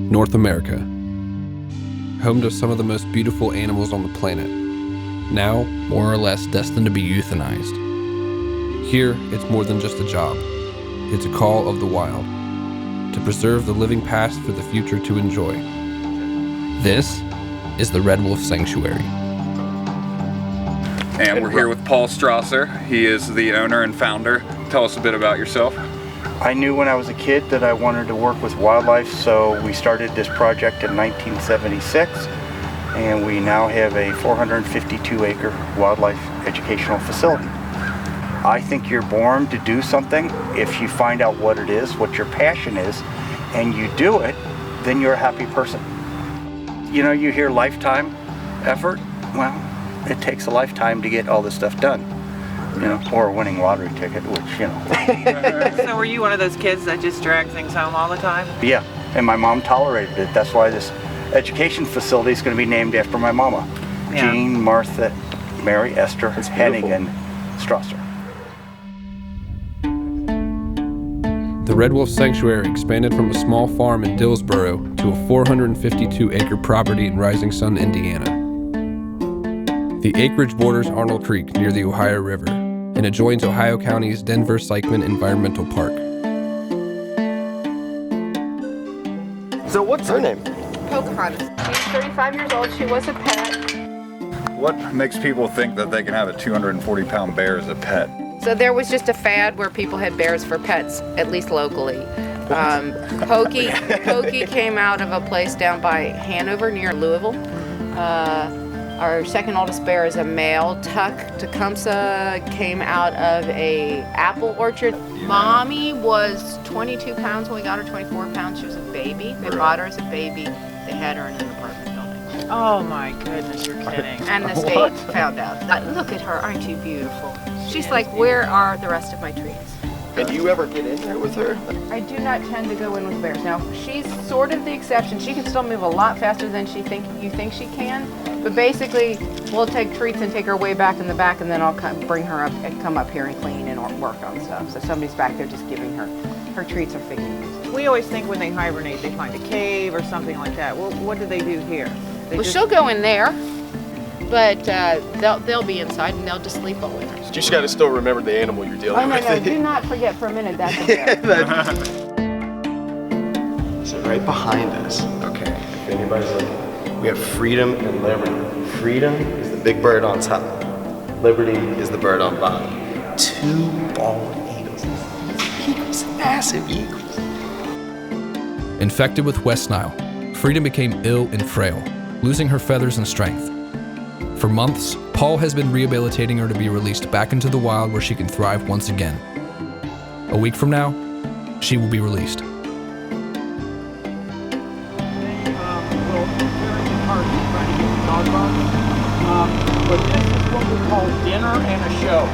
North America. Home to some of the most beautiful animals on the planet, now more or less destined to be euthanized. Here, it's more than just a job. It's a call of the wild, to preserve the living past for the future to enjoy. This is the Red Wolf Sanctuary. And we're here with Paul Strausser. He is the owner and founder. Tell us a bit about yourself. I knew when I was a kid that I wanted to work with wildlife, so we started this project in 1976, and we now have a 452-acre wildlife educational facility. I think you're born to do something. If you find out what it is, what your passion is, and you do it, then you're a happy person. You know, you hear lifetime effort. Well, it takes a lifetime to get all this stuff done. You know, or a winning lottery ticket, which, you know. So were you one of those kids that just dragged things home all the time? Yeah, and my mom tolerated it. That's why this education facility is going to be named after my mama. Yeah. Jean Martha Mary Esther Hennigan Strausser. The Red Wolf Sanctuary expanded from a small farm in Dillsboro to a 452-acre property in Rising Sun, Indiana. The acreage borders Arnold Creek near the Ohio River and adjoins Ohio County's Denver-Sykman Environmental Park. So what's her name? Pocahontas. She's 35 years old. She was a pet. What makes people think that they can have a 240-pound bear as a pet? So there was just a fad where people had bears for pets, at least locally. Pokey came out of a place down by Hanover near Louisville. Our second oldest bear is a male. Tecumseh came out of a apple orchard. Mommy was 22 pounds when we got her, 24 pounds. She was a baby. They bought her as a baby. They had her in an apartment building. Oh my goodness, you're kidding. And the state found out. Look at her, aren't you beautiful? She's like, where are the rest of my trees? And do you ever get in there with her? I do not tend to go in with bears. Now, she's sort of the exception. She can still move a lot faster than you think she can. But basically, we'll take treats and take her way back in the back, and then I'll bring her up and come up here and clean and work on stuff. So somebody's back there just giving her treats or figurines. We always think when they hibernate, they find a cave or something like that. Well, what do they do here? Well, she'll go in there, but they'll be inside and they'll just sleep all winter. You just got to still remember the animal you're dealing with. Oh, no, do not forget for a minute that's a bear. So right behind us, okay, if anybody's looking, we have freedom and liberty. Freedom is the big bird on top. Liberty is the bird on bottom. Two bald eagles. Eagles, massive eagles. Infected with West Nile, Freedom became ill and frail, losing her feathers and strength. For months, Paul has been rehabilitating her to be released back into the wild where she can thrive once again. A week from now, she will be released. But this is what we call dinner and a show.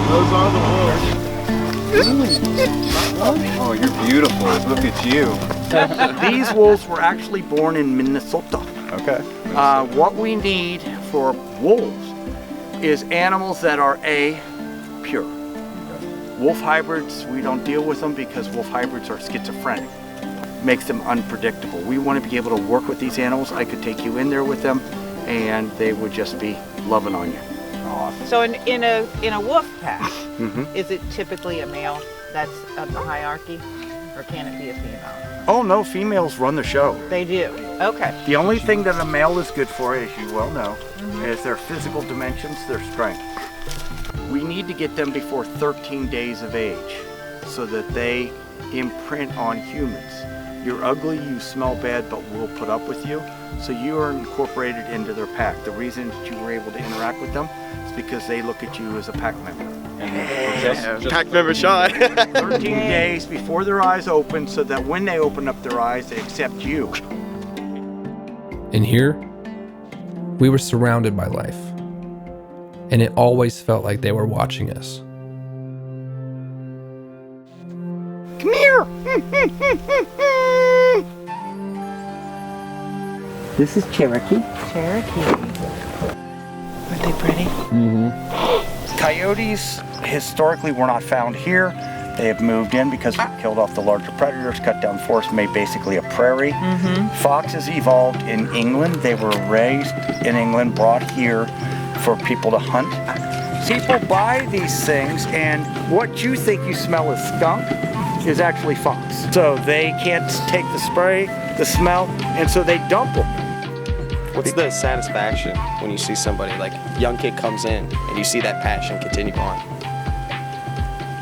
Those are the wolves. Oh, you're beautiful. Look at you. These wolves were actually born in Minnesota. Okay. What we need for wolves is animals that are pure. Wolf hybrids, we don't deal with them because wolf hybrids are schizophrenic. Makes them unpredictable. We want to be able to work with these animals. I could take you in there with them and they would just be loving on you. So in a wolf pack, is it typically a male that's of the hierarchy, or can it be a female? Oh no, females run the show. They do. Okay. The only thing that a male is good for, as you well know, is their physical dimensions, their strength. We need to get them before 13 days of age so that they imprint on humans. You're ugly, you smell bad, but we'll put up with you. So you are incorporated into their pack. The reason that you were able to interact with them is because they look at you as a pack member. Pack member shot. 13 days before their eyes open so that when they open up their eyes, they accept you. In here, we were surrounded by life, and it always felt like they were watching us. Come here! This is Cherokee. Aren't they pretty? Coyotes historically were not found here. They have moved in because we killed off the larger predators, cut down forests, made basically a prairie. Foxes evolved in England. They were raised in England, brought here for people to hunt. People buy these things, and what you think you smell as skunk is actually fox. So they can't take the spray, the smell, and so they dump them. What's the satisfaction when you see somebody, like a young kid comes in and you see that passion continue on?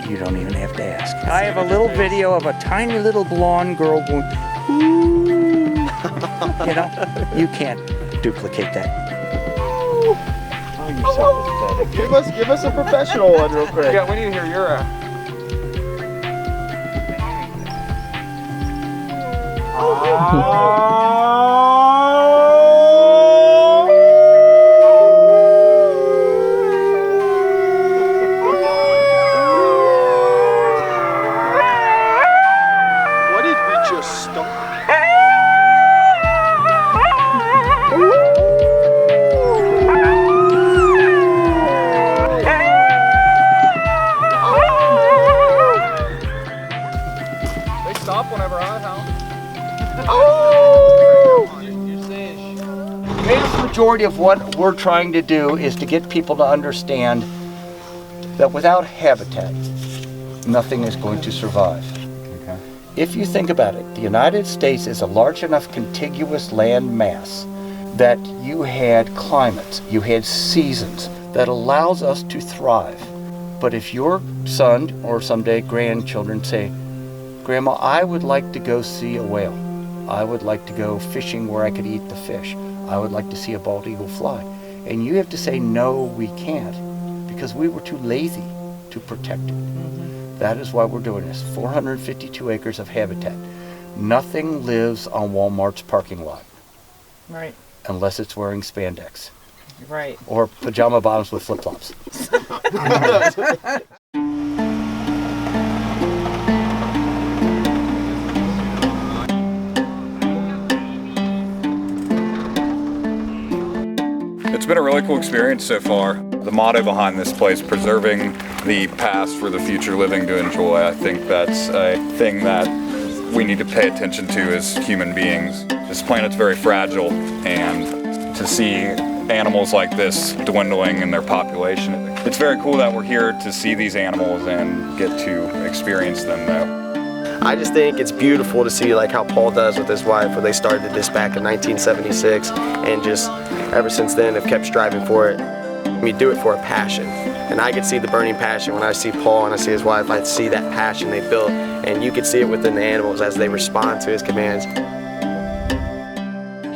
You don't even have to ask. I have a little video of a tiny little blonde girl going, ooh. You know, you can't duplicate that. Oh, you're so pathetic. Give us a professional one real quick. Yeah, we need to hear your What did we just start? They stop whenever I howl. The vast majority of what we're trying to do is to get people to understand that without habitat, nothing is going to survive. Okay. If you think about it, the United States is a large enough contiguous land mass that you had climates, you had seasons that allows us to thrive. But if your son or someday grandchildren say, Grandma, I would like to go see a whale. I would like to go fishing where I could eat the fish. I would like to see a bald eagle fly. And you have to say, no, we can't, because we were too lazy to protect it. That is why we're doing this. 452 acres of habitat. Nothing lives on Walmart's parking lot Right, unless it's wearing spandex right. or pajama bottoms with flip-flops. It's been a really cool experience so far. The motto behind this place, preserving the past for the future living to enjoy, I think that's a thing that we need to pay attention to as human beings. This planet's very fragile, and to see animals like this dwindling in their population, it's very cool that we're here to see these animals and get to experience them though. I just think it's beautiful to see like how Paul does with his wife, where they started this back in 1976, and just ever since then have kept striving for it. We do it for a passion, and I could see the burning passion when I see Paul and I see his wife. I see that passion they built, and you could see it within the animals as they respond to his commands.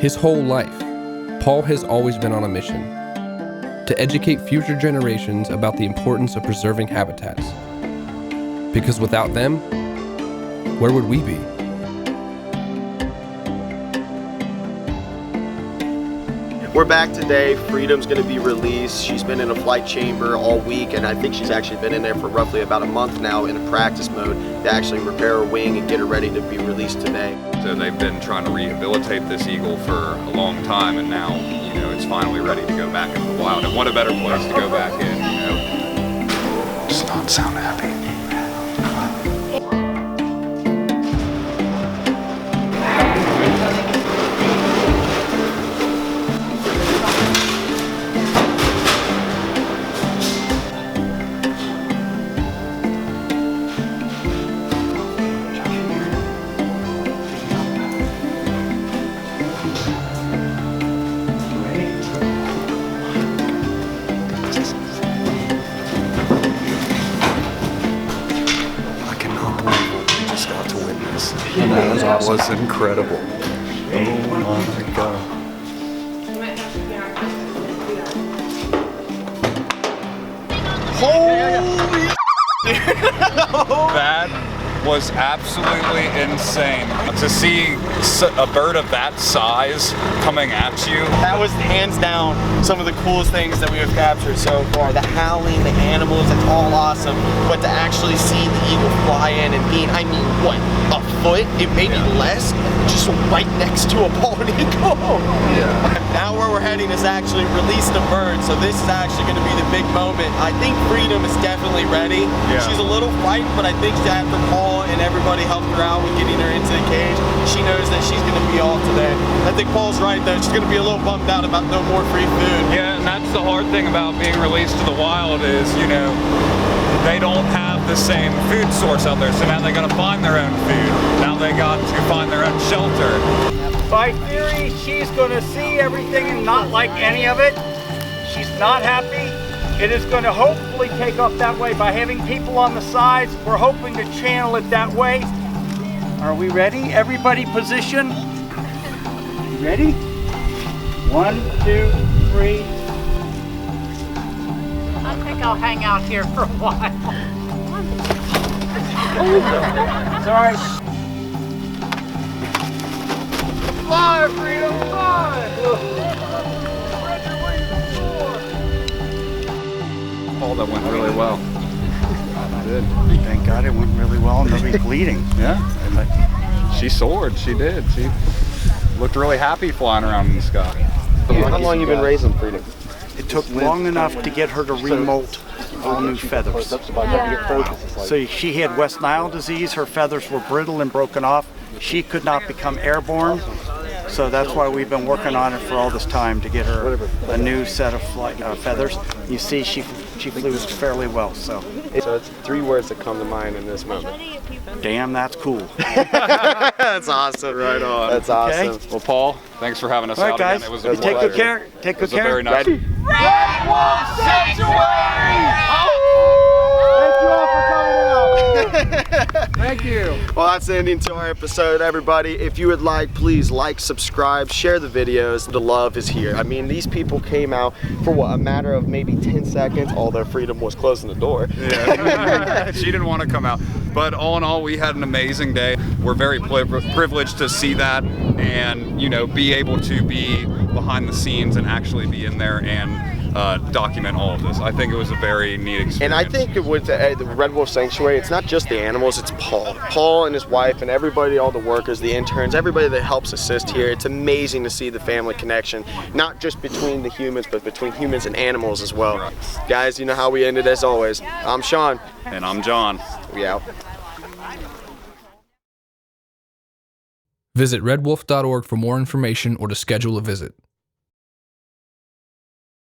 His whole life, Paul has always been on a mission to educate future generations about the importance of preserving habitats. Because without them, where would we be? We're back today. Freedom's going to be released. She's been in a flight chamber all week, and I think she's actually been in there for roughly about a month now in a practice mode to actually repair her wing and get her ready to be released today. So they've been trying to rehabilitate this eagle for a long time, and now, you know, it's finally ready to go back into the wild. And what a better place to go back in, you know? Does not sound happy. That was incredible. Oh my God. Holy That was absolutely insane. To see a bird of that size coming at you. That was hands down some of the coolest things that we have captured so far. The howling, the animals, it's all awesome. But to actually see the eagle fly in and being, I mean, what, a foot? It may be less, just right next to a bald eagle. Yeah. Now where we're heading is actually release the bird. So this is actually going to be the big moment. I think Freedom is definitely ready. Yeah. She's a little frightened, but I think after Paul and everybody helped her out with getting her into the cage, she knows that she's going to be off today. I think Paul's right though. She's going to be a little bummed out about no more free food. Yeah, and that's the hard thing about being released to the wild is, you know, they don't have the same food source out there. So now they got to find their own food. Now they got to find their own shelter. By theory, she's going to see everything and not like any of it. She's not happy. It is going to hopefully take off that way. By having people on the sides, we're hoping to channel it that way. Are we ready? Everybody position. Ready? 1, 2, 3. I think I'll hang out here for a while. Sorry. Fly, Freedom, fly! Paul, that went really well. It did. Thank God it went really well. Nobody's bleeding. Yeah. She soared. She did. She looked really happy flying around in the sky. How long have you been raising Freedom? It took long enough to get her to remolt all new feathers. So she had West Nile disease. Her feathers were brittle and broken off. She could not become airborne. So that's why we've been working on it for all this time to get her a new set of feathers. You see, she flew fairly well. So it's 3 words that come to mind in this moment. Damn, that's cool. That's awesome. Right on. That's awesome. Okay. Well, Paul, thanks for having us All right, out guys. again. It was You take good care. Take good care. Very nice. Red Wolf Sanctuary! Thank you all for coming out. Thank you. Well, that's the ending to our episode, everybody. If you would like, please like, subscribe, share the videos. The love is here. I mean, these people came out for what, a matter of maybe 10 seconds. All their Freedom was closing the door. Yeah. She didn't want to come out. But all in all, we had an amazing day. We're very privileged to see that and, you know, be able to be behind the scenes and actually be in there and document all of this. I think it was a very neat experience. And I think with the Red Wolf Sanctuary, it's not just the animals, it's Paul. Paul and his wife and everybody, all the workers, the interns, everybody that helps assist here. It's amazing to see the family connection, not just between the humans, but between humans and animals as well. Right. Guys, you know how we ended as always. I'm Sean. And I'm John. We out. Visit redwolf.org for more information or to schedule a visit.